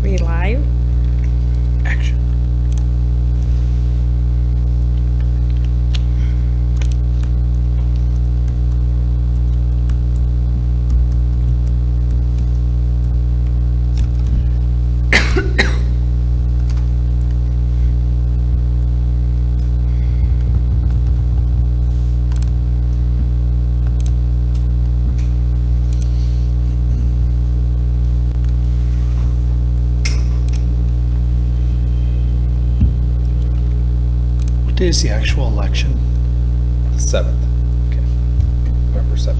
We live? Action. What day is the actual election? 7th. Okay. November 7th.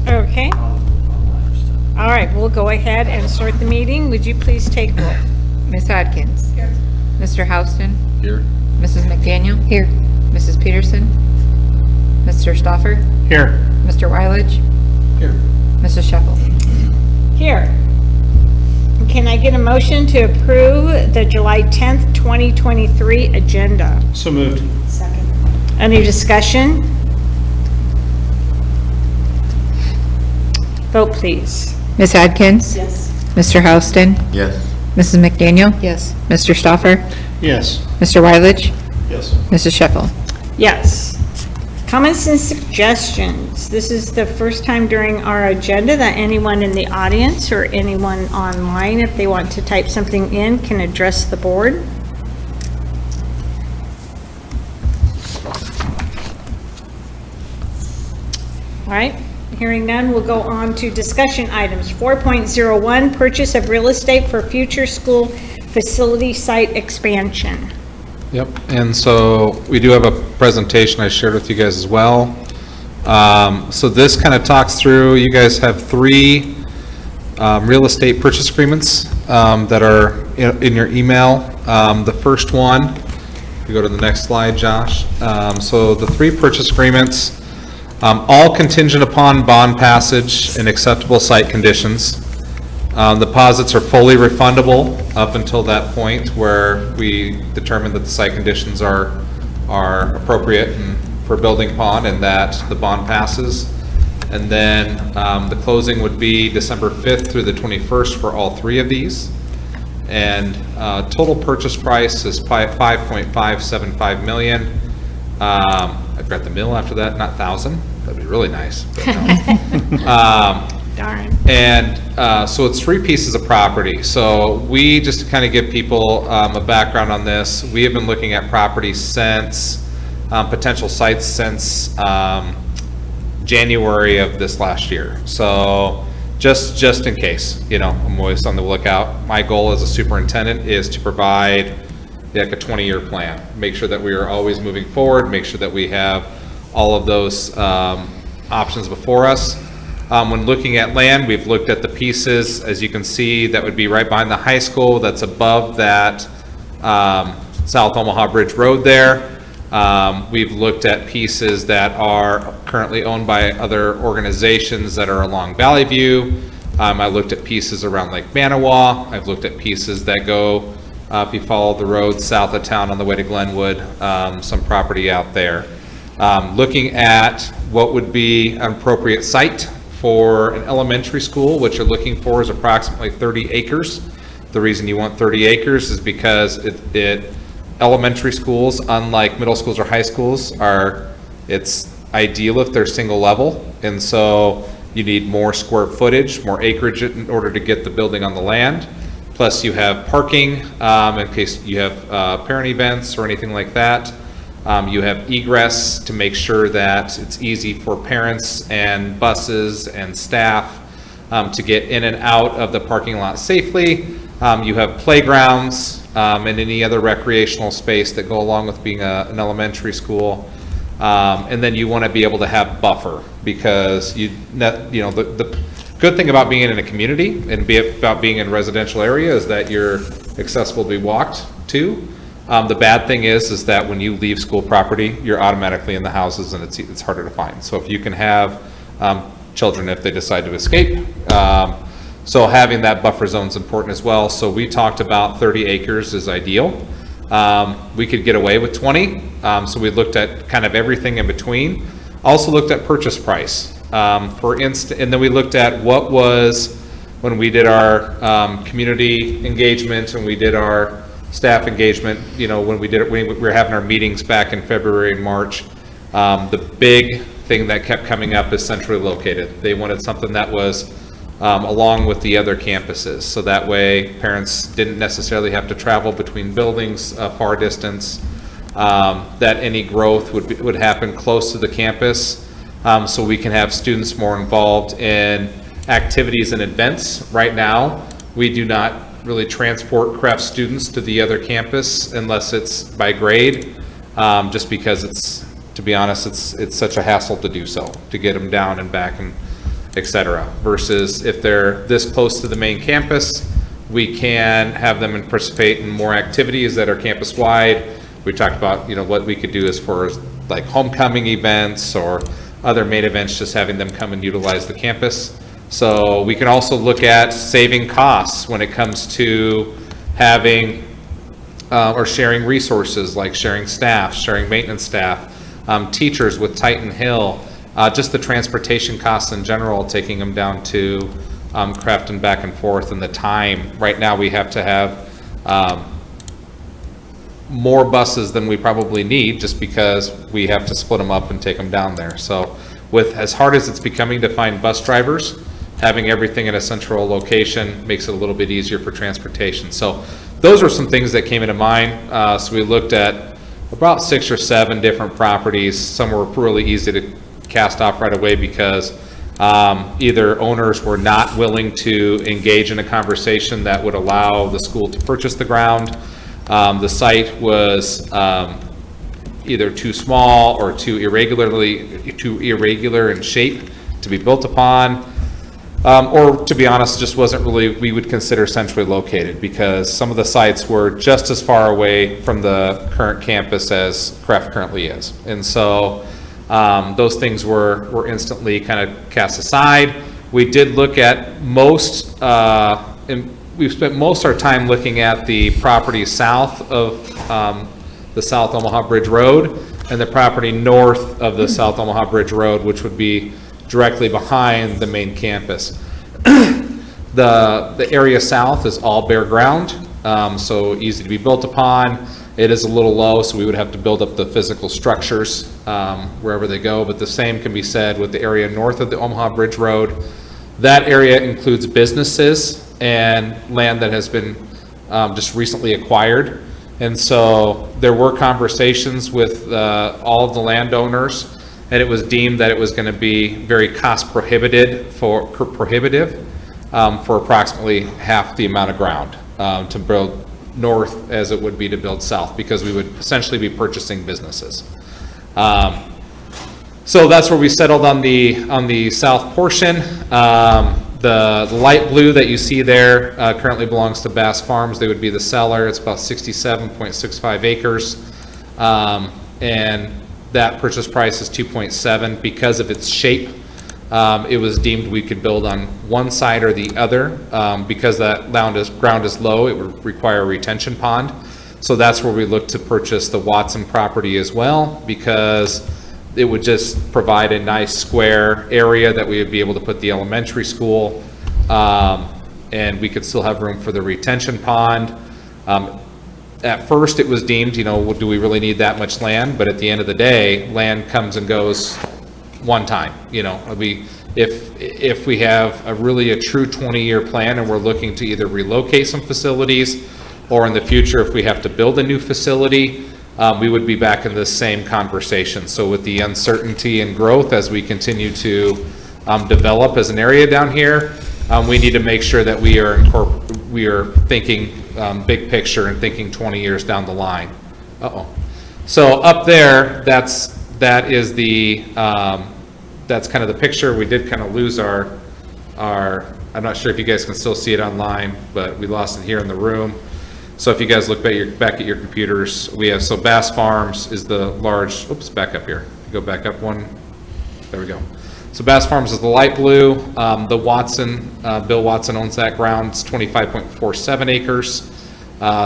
Okay. All right, we'll go ahead and start the meeting. Would you please take roll? Ms. Atkins. Here. Mr. Houston. Here. Mrs. McDaniel. Here. Mrs. Peterson. Mr. Stoffer. Here. Mr. Wyledge. Here. Mrs. Sheffel. Here. Can I get a motion to approve the July 10th, 2023 agenda? So moved. Any discussion? Vote, please. Ms. Atkins. Yes. Mr. Houston. Yes. Mrs. McDaniel. Yes. Mr. Stoffer. Yes. Mr. Wyledge. Yes. Mrs. Sheffel. Yes. Comments and suggestions. This is the first time during our agenda that anyone in the audience or anyone online, if they want to type something in, can address the board. All right, hearing none, we'll go on to discussion items. 4.01, purchase of real estate for future school facility site expansion. Yep, and so we do have a presentation I shared with you guys as well. So this kind of talks through, you guys have 3 real estate purchase agreements that are in your email. The first one, if you go to the next slide, Josh. So the 3 purchase agreements, all contingent upon bond passage and acceptable site conditions. Deposits are fully refundable up until that point where we determine that the site conditions are appropriate for building pond and that the bond passes. And then the closing would be December 5th through the 21st for all 3 of these. And total purchase price is $5.575 million. I've got the mill after that, not thousand. That'd be really nice. But no. Darn. And so it's 3 pieces of property. So we, just to kind of give people a background on this, we have been looking at properties since, potential sites since January of this last year. So just in case, I'm always on the lookout. My goal as a superintendent is to provide like a 20-year plan. Make sure that we are always moving forward, make sure that we have all of those options before us. When looking at land, we've looked at the pieces, as you can see, that would be right behind the high school, that's above that South Omaha Bridge Road there. We've looked at pieces that are currently owned by other organizations that are along Valley View. I looked at pieces around Lake Manawa. I've looked at pieces that go, if you follow the road south of town on the way to Glenwood, some property out there. Looking at what would be an appropriate site for an elementary school. What you're looking for is approximately 30 acres. The reason you want 30 acres is because elementary schools, unlike middle schools or high schools, it's ideal if they're single level, and so you need more square footage, more acreage in order to get the building on the land. Plus you have parking in case you have parent events or anything like that. You have egress to make sure that it's easy for parents and buses and staff to get in and out of the parking lot safely. You have playgrounds and any other recreational space that go along with being an elementary school. And then you want to be able to have buffer because the good thing about being in a community and about being in a residential area is that you're accessible to be walked to. The bad thing is that when you leave school property, you're automatically in the houses and it's harder to find. So if you can have children if they decide to escape. So having that buffer zone is important as well. So we talked about 30 acres is ideal. We could get away with 20. So we looked at kind of everything in between. Also looked at purchase price. For instance, and then we looked at what was, when we did our community engagement and we did our staff engagement, you know, when we were having our meetings back in February and March, the big thing that kept coming up is centrally located. They wanted something that was along with the other campuses, so that way parents didn't necessarily have to travel between buildings a far distance, that any growth would happen close to the campus, so we can have students more involved in activities and events. Right now, we do not really transport craft students to the other campus unless it's by grade, just because it's, to be honest, it's such a hassle to do so, to get them down and back and et cetera, versus if they're this close to the main campus, we can have them participate in more activities that are campus-wide. We talked about, you know, what we could do as far as like homecoming events or other main events, just having them come and utilize the campus. So we can also look at saving costs when it comes to having or sharing resources, like sharing staff, sharing maintenance staff, teachers with Titan Hill, just the transportation costs in general, taking them down to Crafton back and forth, and the time. Right now we have to have more buses than we probably need, just because we have to split them up and take them down there. So with as hard as it's becoming to find bus drivers, having everything in a central location makes it a little bit easier for transportation. So those were some things that came into mind. So we looked at about 6 or 7 different properties. Some were really easy to cast off right away because either owners were not willing to engage in a conversation that would allow the school to purchase the ground. The site was either too small or too irregular in shape to be built upon. Or to be honest, just wasn't really, we would consider centrally located, because some of the sites were just as far away from the current campus as Craft currently is. And so those things were instantly kind of cast aside. We did look at most, and we've spent most of our time looking at the property south of the South Omaha Bridge Road and the property north of the South Omaha Bridge Road, which would be directly behind the main campus. The area south is all bare ground, so easy to be built upon. It is a little low, so we would have to build up the physical structures wherever they go, but the same can be said with the area north of the Omaha Bridge Road. That area includes businesses and land that has been just recently acquired. And so there were conversations with all of the landowners, and it was deemed that it was going to be very cost prohibitive for approximately half the amount of ground to build north as it would be to build south, because we would essentially be purchasing businesses. So that's where we settled on the south portion. The light blue that you see there currently belongs to Bass Farms. They would be the seller. It's about 67.65 acres. And that purchase price is 2.7. Because of its shape, it was deemed we could build on one side or the other. Because that ground is low, it would require a retention pond. So that's where we looked to purchase the Watson property as well, because it would just provide a nice square area that we would be able to put the elementary school, and we could still have room for the retention pond. At first it was deemed, you know, do we really need that much land? But at the end of the day, land comes and goes one time. You know, if we have a true 20-year plan and we're looking to either relocate some facilities, or in the future if we have to build a new facility, we would be back in this same conversation. So with the uncertainty and growth as we continue to develop as an area down here, we need to make sure that we are thinking big picture and thinking 20 years down the line. So up there, that's kind of the picture. We did kind of lose our, I'm not sure if you guys can still see it online, but we lost it here in the room. So if you guys look back at your computers, we have, so Bass Farms is the large, back up here. Go back up one. There we go. So Bass Farms is the light blue. The Watson, Bill Watson owns that ground. It's 25.47 acres.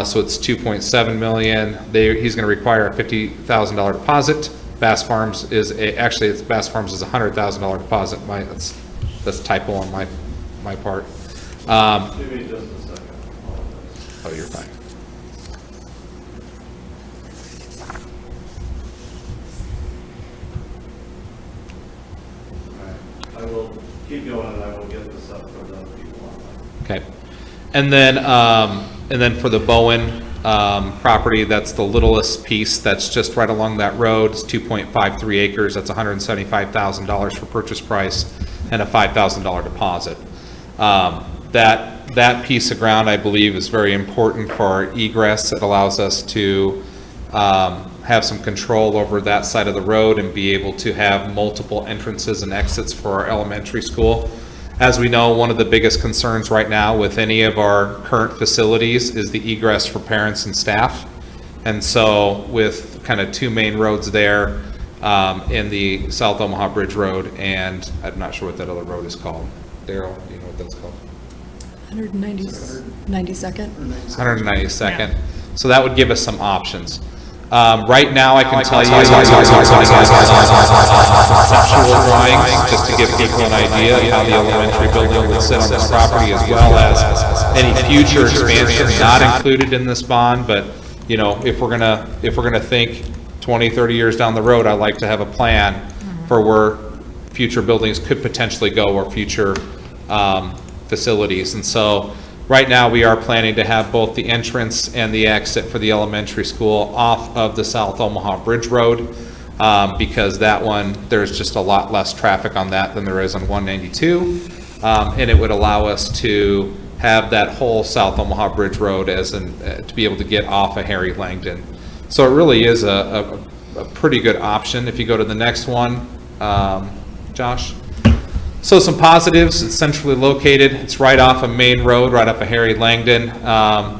So it's 2.7 million. He's going to require a $50,000 deposit Bass Farms is, actually, it's Bass Farms is a $100,000 deposit. That's typo on my part. Give me just a second. Oh, you're fine. I will keep going and I will get this up for the people online. Okay. And then for the Bowen property, that's the littlest piece, that's just right along that road. It's 2.53 acres, that's $175,000 for purchase price and a $5,000 deposit. That piece of ground, I believe, is very important for our egress. It allows us to have some control over that side of the road and be able to have multiple entrances and exits for our elementary school. As we know, one of the biggest concerns right now with any of our current facilities is the egress for parents and staff. And so with kind of two main roads there, in the South Omaha Bridge Road, and I'm not sure what that other road is called. Daryl, do you know what that's called? 192nd? 192nd. So that would give us some options. Right now, I can tell you conceptual drawings, just to give people an idea of how the elementary building would sit on this property, as well as any future expansion not included in this bond. But, you know, if we're gonna think 20, 30 years down the road, I'd like to have a plan for where future buildings could potentially go, or future facilities. And so right now, we are planning to have both the entrance and the exit for the elementary school off of the South Omaha Bridge Road, because that one, there's just a lot less traffic on that than there is on 192. And it would allow us to have that whole South Omaha Bridge Road as to be able to get off of Harry Langdon. So it really is a pretty good option. If you go to the next one, Josh. So some positives: it's centrally located. It's right off a main road, right off of Harry Langdon.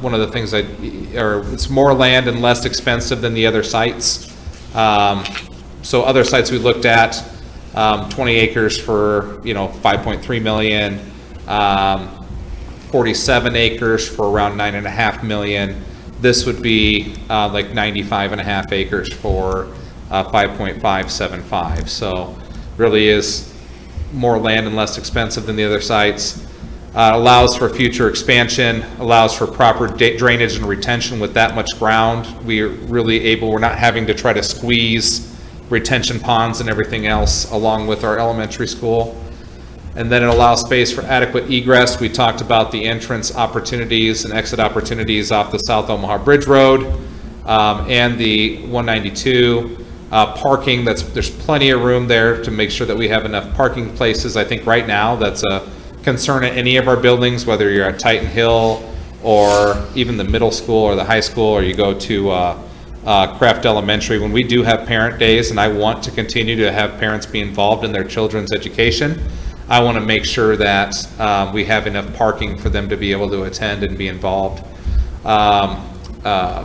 One of the things it's more land and less expensive than the other sites. So other sites we looked at, 20 acres for, $5.3 million, 47 acres for around $9.5 million. This would be like 95.5 acres for 5.575. So really is more land and less expensive than the other sites. Allows for future expansion, allows for proper drainage and retention. With that much ground, we're not having to try to squeeze retention ponds and everything else along with our elementary school. And then it allows space for adequate egress. We talked about the entrance opportunities and exit opportunities off the South Omaha Bridge Road and the 192. Parking, there's plenty of room there to make sure that we have enough parking places. I think right now that's a concern at any of our buildings, whether you're at Titan Hill or even the middle school or the high school, or you go to Kraft Elementary. When we do have parent days, and I want to continue to have parents be involved in their children's education, I want to make sure that we have enough parking for them to be able to attend and be involved.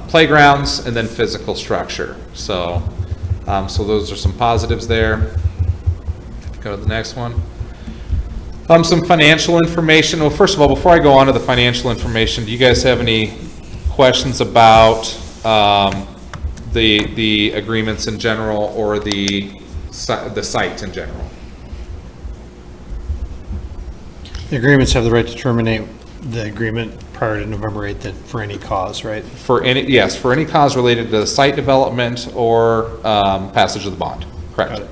Playgrounds, and then physical structure. So those are some positives there. Go to the next one. Some financial information. Well, first of all, before I go on to the financial information, do you guys have any questions about the agreements in general, or the site in general? The agreements have the right to terminate the agreement prior to November 8th for any cause, right? For any cause related to the site development or passage of the bond. Correct. Got it.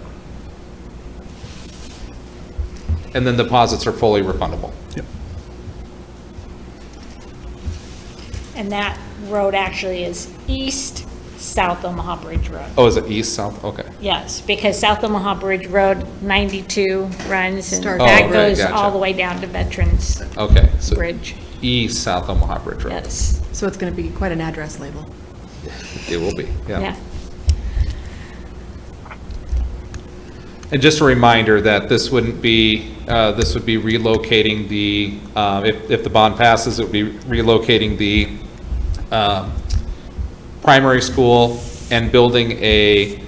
And then deposits are fully refundable. Yep. And that road actually is East South Omaha Bridge Road. Oh, is it east, south? Okay. Yes, because South Omaha Bridge Road 92 runs, and Starts that Oh, goes gotcha. all the way down to Veterans Okay. So Bridge. east South Omaha Bridge Road. Yes, So it's going to be quite an address label. It will be. yeah. And just a reminder that this would be relocating the, if the bond passes, it would be relocating the primary school and building a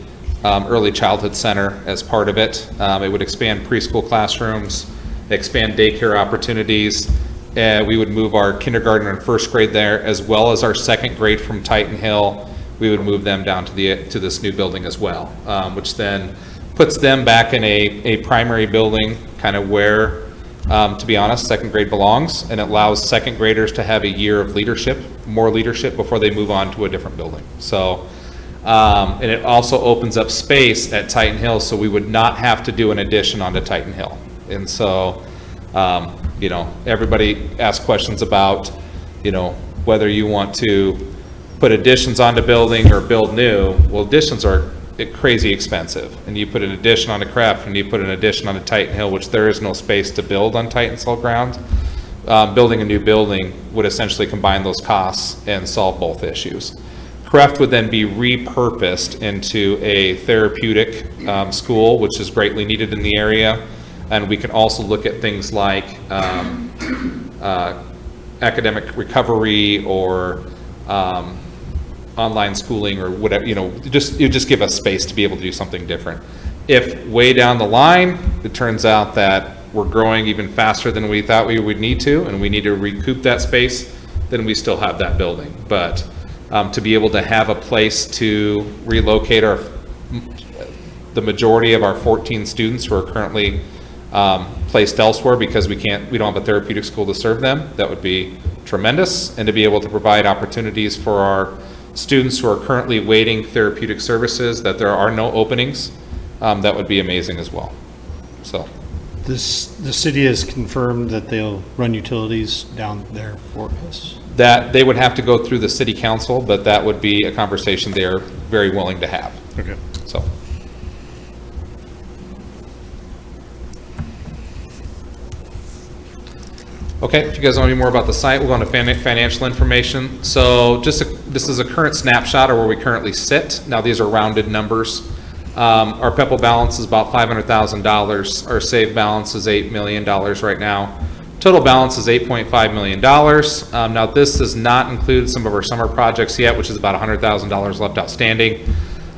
early childhood center as part of it. It would expand preschool classrooms, expand daycare opportunities. We would move our kindergarten and first grade there, as well as our second grade from Titan Hill. we would move them down to this new building as well, which then puts them back in a primary building, kind of where, to be honest, second grade belongs, and it allows second graders to have a year of leadership, more leadership, before they move on to a different building. So, and it also opens up space at Titan Hill, so we would not have to do an addition onto Titan Hill. And so, you know, everybody asks questions about, you know, whether you want to put additions onto building or build new. Well, additions are crazy expensive, and you put an addition onto Craft and you put an addition onto Titan Hill, which there is no space to build on Titan Hill ground. Building a new building would essentially combine those costs and solve both issues. Craft would then be repurposed into a therapeutic school, which is greatly needed in the area, and we can also look at things like academic recovery or online schooling or whatever, you know, you just give us space to be able to do something different. If way down the line, it turns out that we're growing even faster than we thought we would need to, and we need to recoup that space, then we still have that building. But to be able to have a place to relocate the majority of our 14 students who are currently placed elsewhere because we don't have a therapeutic school to serve them, that would be tremendous. And to be able to provide opportunities for our students who are currently waiting therapeutic services, that there are no openings, that would be amazing as well. So, The city has confirmed that they'll run utilities down there for us. that they would have to go through the city council, but that would be a conversation they're very willing to have. Okay. So, okay, if you guys want to know more about the site, we'll go on to financial information. So this is a current snapshot of where we currently sit. Now, these are rounded numbers. Our PEPAL balance is about $500,000. Our save balance is $8 million right now. Total balance is $8.5 million. Now, this does not include some of our summer projects yet, which is about $100,000 left outstanding.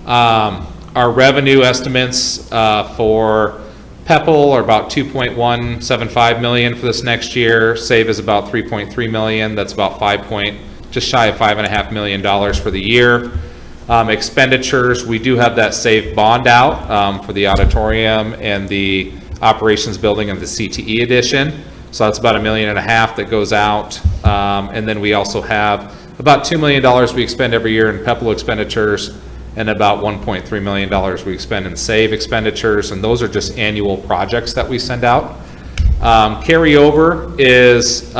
Our revenue estimates for PEPAL are about $2.175 million for this next year. Save is about $3.3 million. That's about just shy of $5.5 million for the year. Expenditures, we do have that SAVE bond out for the auditorium and the operations building and the CTE addition. So that's about $1.5 million that goes out. And then we also have about $2 million we expend every year in PEPAL expenditures, and about $1.3 million we expend in SAVE expenditures, and those are just annual projects that we send out. Carryover is,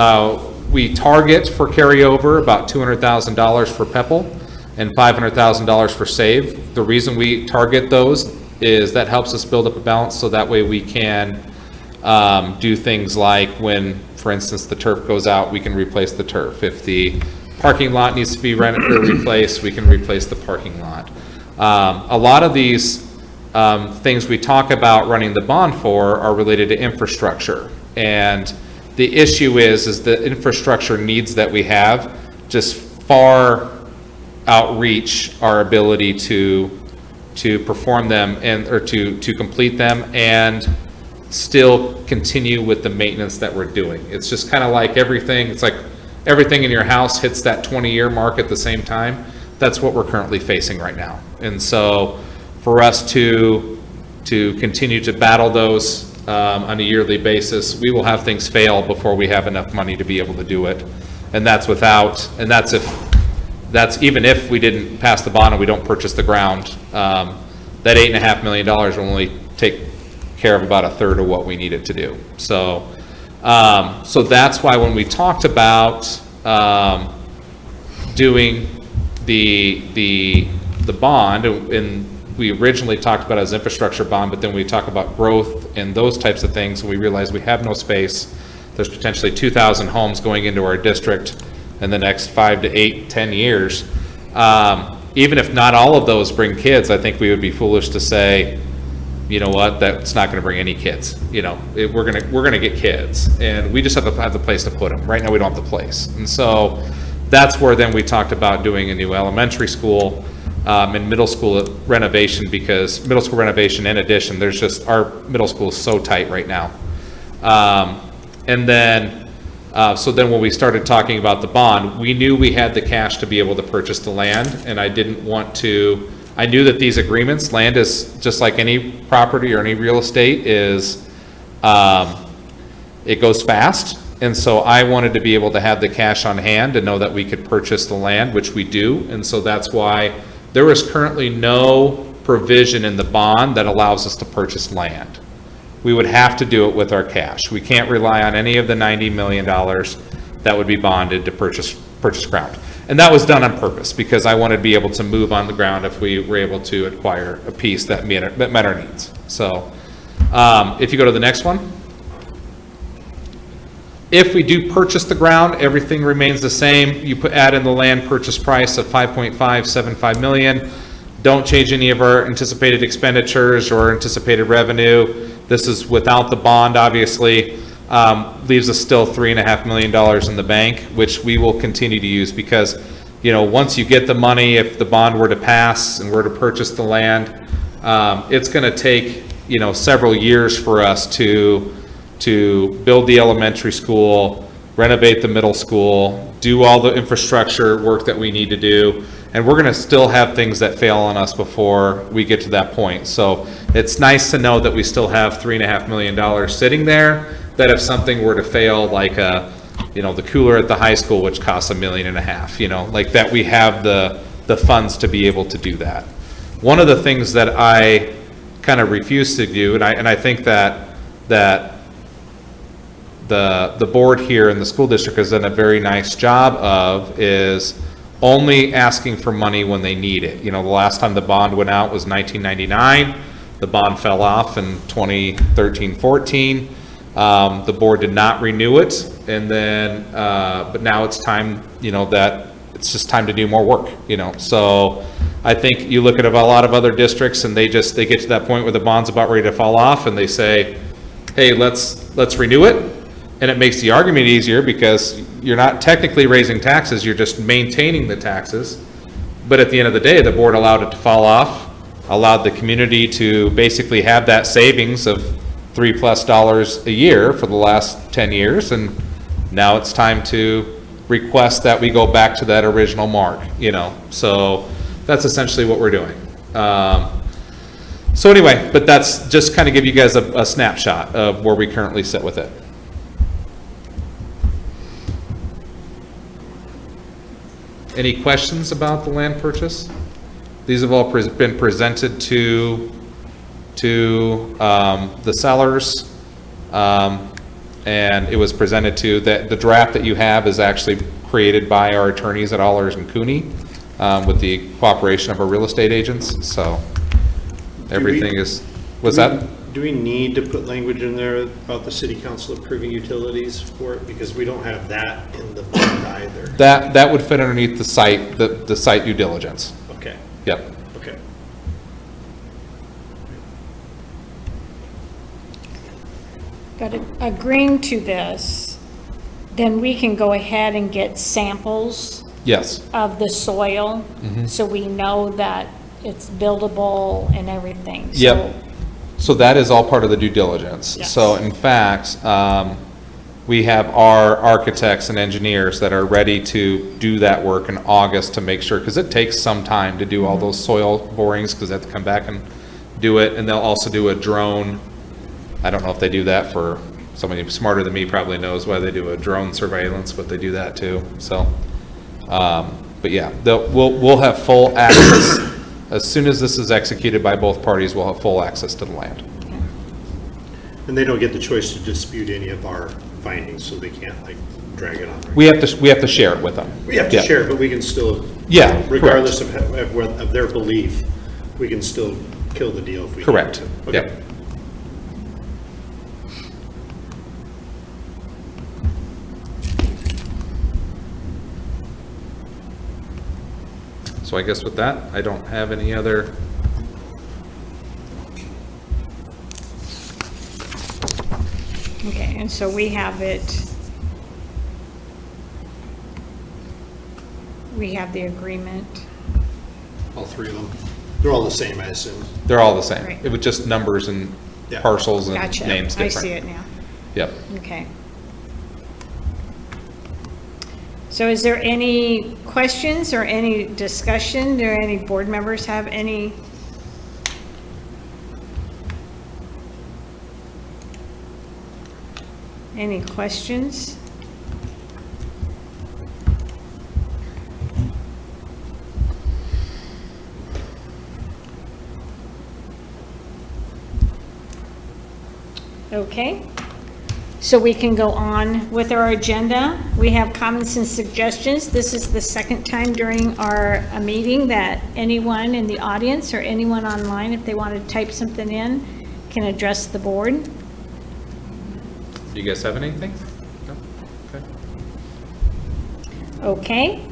we target for carryover about $200,000 for PEPAL and $500,000 for SAVE. The reason we target those is that helps us build up a balance, so that way we can do things like when, for instance, the turf goes out, we can replace the turf. If the parking lot needs to be rented or replaced, we can replace the parking lot. A lot of these things we talk about running the bond for are related to infrastructure. And the issue is the infrastructure needs that we have just far outreach our ability to perform them or to complete them and still continue with the maintenance that we're doing. It's just kind of like everything. It's like everything in your house hits that 20-year mark at the same time. That's what we're currently facing right now. And so for us to continue to battle those on a yearly basis, we will have things fail before we have enough money to be able to do it. And that's even if we didn't pass the bond and we don't purchase the ground. That $8.5 million will only take care of about a third of what we need it to do. So that's why when we talked about doing the bond, and we originally talked about it as infrastructure bond, but then we talk about growth and those types of things, and we realize we have no space. There's potentially 2,000 homes going into our district in the next 5 to 8, 10 years. Even if not all of those bring kids, I think we would be foolish to say, you know what, that's not going to bring any kids. You know, we're going to get kids, and we just have to have the place to put them. Right now, we don't have the place, and so that's where then we talked about doing a new elementary school and middle school renovation, because middle school renovation in addition, our middle school is so tight right now. And then So then when we started talking about the bond, we knew we had the cash to be able to purchase the land, and I didn't want to, I knew that these agreements, land is just like any property or any real estate is, it goes fast. And so I wanted to be able to have the cash on hand and know that we could purchase the land, which we do. And so that's why there is currently no provision in the bond that allows us to purchase land. We would have to do it with our cash. We can't rely on any of the $90 million that would be bonded to purchase ground. And that was done on purpose because I wanted to be able to move on the ground if we were able to acquire a piece that met our needs. So if you go to the next one. If we do purchase the ground, everything remains the same. You add in the land purchase price of $5.575 million. Don't change any of our anticipated expenditures or anticipated revenue. This is without the bond, obviously. Leaves us still $3.5 million in the bank, which we will continue to use because, you know, once you get the money, if the bond were to pass and were to purchase the land, it's going to take, you know, several years for us to build the elementary school, renovate the middle school, do all the infrastructure work that we need to do. And we're going to still have things that fail on us before we get to that point. So it's nice to know that we still have $3.5 million sitting there, that if something were to fail, like the cooler at the high school, which costs $1.5 million, you know, like that we have the funds to be able to do that. One of the things that I kind of refuse to do, and I think that the board here in the school district has done a very nice job of, is only asking for money when they need it. You know, the last time the bond went out was 1999. The bond fell off in 2013-14. The board did not renew it, and then, but now it's time, you know, that it's just time to do more work, you know. So I think you look at a lot of other districts and they get to that point where the bond's about ready to fall off and they say, hey, let's renew it. And it makes the argument easier because you're not technically raising taxes, you're just maintaining the taxes. But at the end of the day, the board allowed it to fall off, allowed the community to basically have that savings of $3+ a year for the last 10 years. And now it's time to request that we go back to that original mark, you know. So that's essentially what we're doing. So anyway, but that's just kind of give you guys a snapshot of where we currently sit with it. Any questions about the land purchase? These have all been presented to the sellers, and it was presented to, that the draft that you have is actually created by our attorneys at Allers and Cooney, with the cooperation of our real estate agents, so everything is, what's that? Do we need to put language in there about the city council approving utilities for it? Because we don't have that in the bond either. That would fit underneath the site, the site due diligence. Okay, Yep. okay. But agreeing to this, then we can go ahead and get samples Yes. of the soil, so we know that it's buildable and everything. Yep. So that is all part of the due diligence. Yes. So in fact, we have our architects and engineers that are ready to do that work in August to make sure, because it takes some time to do all those soil borings, because they have to come back and do it. And they'll also do a drone. I don't know if they do that for, somebody smarter than me probably knows why they do a drone surveillance, but they do that too. So, but yeah, we'll have full access. As soon as this is executed by both parties, we'll have full access to the land. And they don't get the choice to dispute any of our findings, so they can't like drag it on. We have to share it with them. We have to Yeah. share it, but we can still, Yeah, regardless of their belief, we can still kill the deal if we. Correct. need to. Okay. Yep. So I guess with that, I don't have any other. Okay, and so we have it, we have the agreement. All three of them. They're all the same, I assume. They're all the same. Right. It was just numbers and Yeah. parcels and Gotcha. names I different. see it now. Yep. Okay. So is there any questions or any discussion? Do any board members have any? Any questions? Okay, so we can go on with our agenda. We have comments and suggestions. This is the second time during our meeting that anyone in the audience or anyone online, if they want to type something in, can address the board. Do you guys have anything? No? Okay. Okay.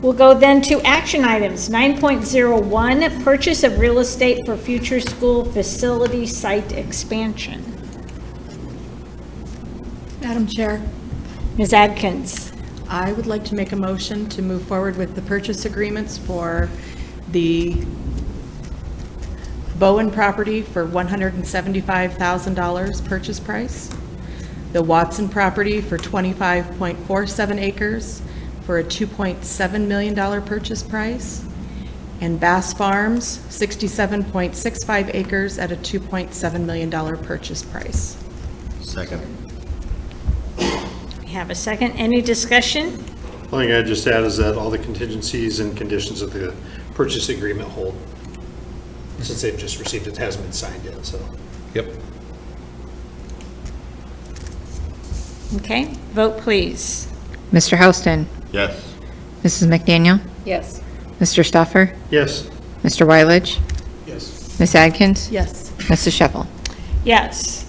We'll go then to action items. 9.01, purchase of real estate for future school facility site expansion. Madam Chair, Ms. Adkins. I would like to make a motion to move forward with the purchase agreements for the Bowen property for $175,000 purchase price, the Watson property for 25.47 acres for a $2.7 million purchase price, and Bass Farms, 67.65 acres at a $2.7 million purchase price. Second. We have a second. Any discussion? One thing I'd just add is that all the contingencies and conditions of the purchase agreement hold. Since they've just received it, hasn't been signed yet, so. Yep. Okay, vote please. Mr. Houston, Yes. Mrs. McDaniel, Yes. Mr. Stuffer, Yes. Mr. Wyledge, Yes. Ms. Adkins, Yes. Mrs. Sheffel. Yes.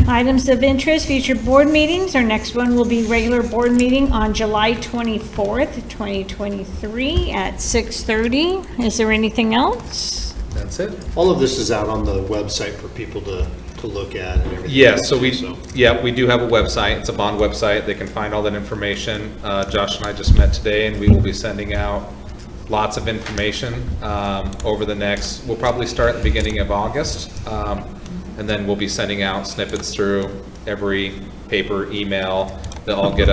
Items of interest, future board meetings. Our next one will be regular board meeting on July 24th, 2023 at 6:30. Is there anything else? That's it. All of this is out on the website for people to look at and everything. Yeah, so we do have a website. It's a bond website. They can find all that information. Josh and I just met today, and we will be sending out lots of information over the next, we'll probably start at the beginning of August. And then we'll be sending out snippets through every paper, email. They'll all get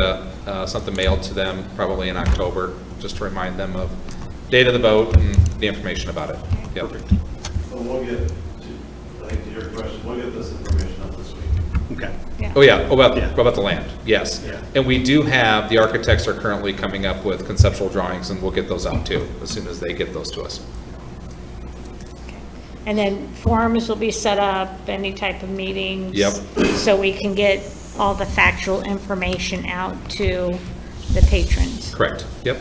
something mailed to them probably in October, just to remind them of date of the vote and the information about it. Yep. Perfect. So we'll get, I think to your question, we'll get this information up this week. Okay. Oh, yeah, about Yeah. the land, yes. Yeah. And we do have, the architects are currently coming up with conceptual drawings, and we'll get those out too, as soon as they get those to us. And then forums will be set up, any type of meetings. Yep. So we can get all the factual information out to the patrons. Correct, yep.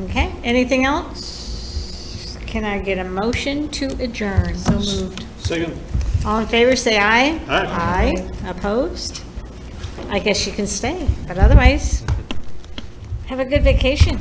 Okay, anything else? Can I get a motion to adjourn? So moved. Second. All in favor, say aye. Aye. Aye. Opposed? I guess you can stay, but otherwise, have a good vacation.